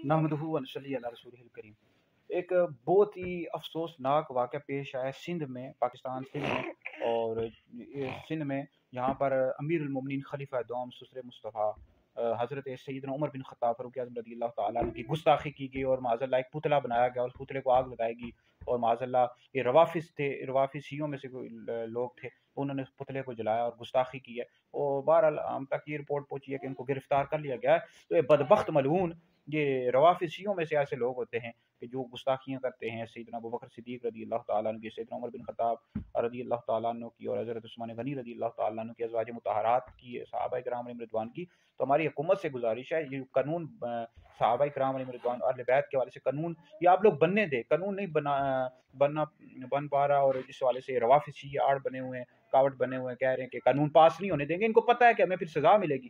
نحمدہ و نصلی علی رسولہ الکریم۔ ایک بہت ہی افسوسناک واقعہ پیش آیا سندھ میں، پاکستان سندھ میں، اور سندھ میں یہاں پر امیر المومنین خلیفہ دوم سسر مصطفیٰ حضرت سیدنا عمر بن خطاب فاروق اعظم رضی اللہ تعالیٰ عنہ کی گستاخی کی گئی، اور معاذ اللہ ایک پتلا بنایا گیا، اس پتلے کو آگ لگائے گی، اور معاذ اللہ یہ روافظ تھے، روافظ شیعوں میں سے کوئی لوگ تھے، انہوں نے اس پتلے کو جلایا اور گستاخی کی ہے، اور بہرحال ہم تک یہ رپورٹ پہنچی ہے کہ ان کو گرفتار کر لیا گیا ہے۔ تو یہ بدبخت ملعون یہ روافظ شیعوں میں سے ایسے لوگ ہوتے ہیں کہ جو گستاخیاں کرتے ہیں سیدنا ابوبکر صدیق رضی اللہ تعالیٰ عنہ کی، سیدنا عمر بن خطاب رضی اللہ تعالیٰ عنہ کی، اور حضرت عثمان غنی رضی اللہ تعالیٰ عنہ کی، ازواج مطہرات کی، صحابہ کرام علیہ رضوان کی۔ تو ہماری حکومت سے گزارش ہے یہ قانون صحابہ کرام علیہ رضوان اور اہل بیت کے حوالے سے قانون یہ آپ لوگ بننے دیں، قانون نہیں بن پا رہا، اور جس حوالے سے روافظ شیعہ آڑ بنے ہوئے ہیں، کاوٹ بنے ہوئے ہیں، کہہ رہے ہیں کہ قانون پاس نہیں ہونے دیں گے، ان کو پتہ ہے کہ ہمیں پھر سزا ملے گی۔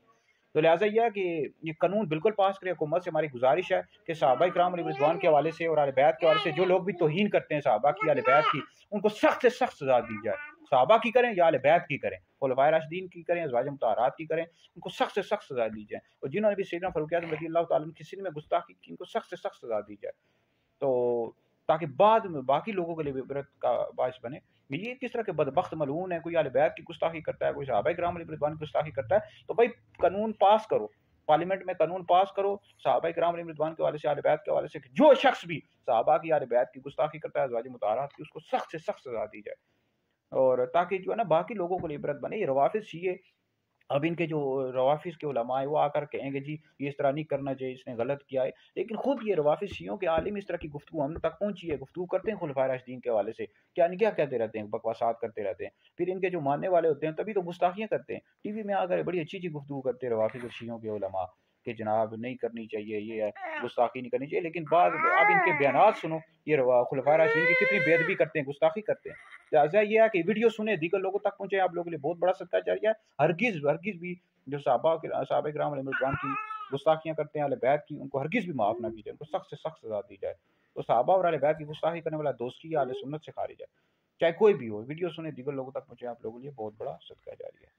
تو لہٰذا یہ ہے کہ یہ قانون بالکل پاس کرے۔ حکومت سے ہماری گزارش ہے کہ صحابہ کرام علیہ رضوان کے حوالے سے اور اہل بیت کے حوالے سے جو لوگ بھی توہین کرتے ہیں صحابہ کی، اہل بیت کی، ان کو سخت سے سخت سزا دی جائے، صحابہ کی کریں یا اہل بیت کی کریں، خلفائے راشدین کی کریں، ازواج مطہرات کی کریں، ان کو سخت سے سخت سزا دی جائے، اور جنہوں نے بھی سیدنا فاروق اعظم رضی اللہ تعالیٰ عنہ کی سند میں گستاخی کی ان کو سخت سے سخت سزا دی جائے، تو تاکہ بعد میں باقی لوگوں کے لیے بھی عبرت کا باعث بنے۔ یہ کس طرح کے بدبخت ملعون ہے، کوئی اہل بیت کی گستاخی کرتا ہے، کوئی صحابہ کرام علیہ رضوان کی گستاخی کرتا ہے، تو بھائی قانون پاس کرو، پارلیمنٹ میں قانون پاس کرو صحابہ کرام علیہ رضوان کے حوالے سے، اہل بیت کے حوالے سے، کہ جو شخص بھی صحابہ کی، اہل بیت کی گستاخی کرتا ہے، ازواج مطہرات کی، اس کو سخت سے سخت سزا دی جائے، اور تاکہ جو ہے نا باقی لوگوں کو لیے عبرت بنے۔ یہ روافظ شیعہ اب ان کے جو روافظ کے علماء ہیں وہ آ کر کہیں گے جی یہ اس طرح نہیں کرنا چاہیے، اس نے غلط کیا ہے، لیکن خود یہ روافظ شیعوں کے عالم اس طرح کی گفتگو ہم تک پہنچی ہے، گفتگو کرتے ہیں خلفائے راشدین کے حوالے سے، کیا نہیں کیا کہتے رہتے ہیں، بکواسات کرتے رہتے ہیں، پھر ان کے جو ماننے والے ہوتے ہیں تبھی تو گستاخیاں کرتے ہیں، ٹی وی میں آ کر بڑی اچھی گفتگو کرتے ہیں روافظ اور شیعوں کے علماء کہ جناب نہیں کرنی چاہیے، یہ ہے گستاخی نہیں کرنی چاہیے، لیکن بعد اب ان کے بیانات سنو، یہ خلفائے راشدین کی کتنی بے ادبی کرتے ہیں، گستاخی کرتے ہیں۔ لہٰذا یہ ہے کہ ویڈیو سنیں، دیگر لوگوں تک پہنچے، آپ لوگوں کے لیے بہت بڑا صدقہ جاریہ ہے۔ ہرگز بھی جو صحابہ کرام علیہ رضوان کی گستاخیاں کرتے ہیں اہل بیت کی، ان کو ہرگز بھی معاف نہ کی جائے، ان کو سخت سے سخت سزا دی جائے۔ تو صحابہ اور اہل بیت کی گستاخی کرنے والا دوستی یا اہل سنت سے خارج ہے، چاہے کوئی بھی ہو۔ ویڈیو سنیں، دیگر لوگوں تک پہنچے، آپ لوگوں کے لیے بہت بڑا صدقہ جاریہ ہے۔